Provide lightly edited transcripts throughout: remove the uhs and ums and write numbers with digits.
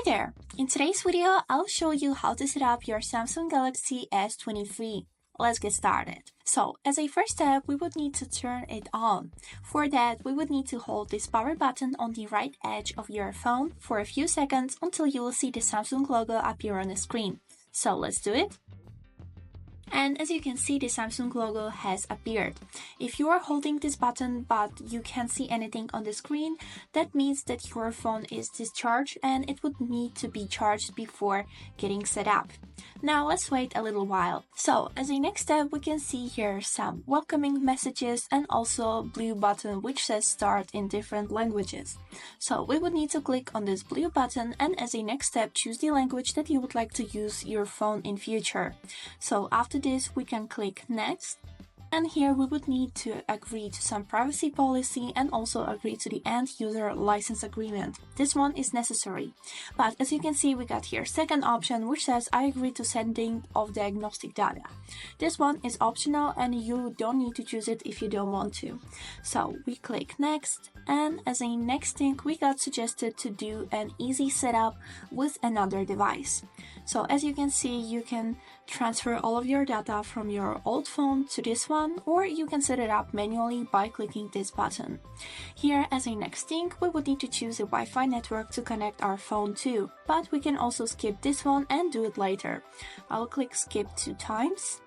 Hi there! In today's video, I'll show you how to set up your Samsung Galaxy S23. Let's get started. So, as a first step, we would need to turn it on. For that, we would need to hold this power button on the right edge of your phone for a few seconds until you will see the Samsung logo appear on the screen. So, let's do it. And as you can see, the Samsung logo has appeared. If you are holding this button but you can't see anything on the screen, that means that your phone is discharged and it would need to be charged before getting set up. Now let's wait a little while. So as a next step, we can see here some welcoming messages and also a blue button which says start in different languages. So we would need to click on this blue button and as a next step, choose the language that you would like to use your phone in future. So after this, we can click next. And here we would need to agree to some privacy policy and also agree to the end user license agreement. This one is necessary. But as you can see, we got here second option which says I agree to sending of diagnostic data. This one is optional and you don't need to choose it if you don't want to. So we click next, and as a next thing we got suggested to do an easy setup with another device. So as you can see, you can transfer all of your data from your old phone to this one, or you can set it up manually by clicking this button. Here, as a next thing, we would need to choose a Wi-Fi network to connect our phone to, but we can also skip this one and do it later. I'll click skip 2 times.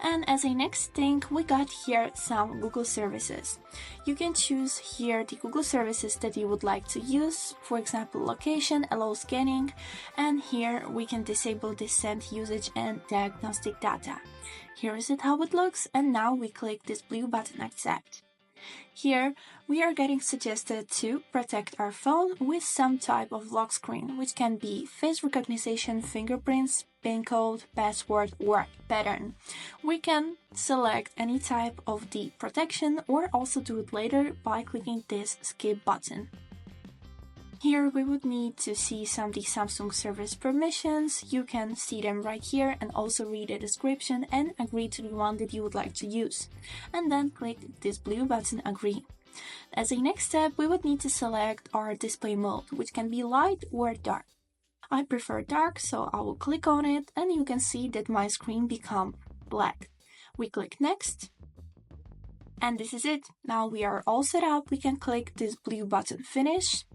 And as a next thing, we got here some Google services. You can choose here the Google services that you would like to use. For example, location, allow scanning, and here we can disable the send usage and diagnostic data. Here is it how it looks, and now we click this blue button accept. Here, we are getting suggested to protect our phone with some type of lock screen, which can be face recognition, fingerprints, PIN code, password, or pattern. We can select any type of the protection or also do it later by clicking this skip button. Here we would need to see some of the Samsung service permissions. You can see them right here and also read the description and agree to the one that you would like to use. And then click this blue button agree. As a next step, we would need to select our display mode, which can be light or dark. I prefer dark, so I will click on it and you can see that my screen become black. We click next. And this is it. Now we are all set up. We can click this blue button finish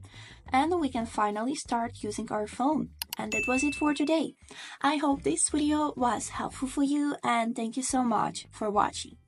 and we can finally start using our phone. And that was it for today. I hope this video was helpful for you and thank you so much for watching.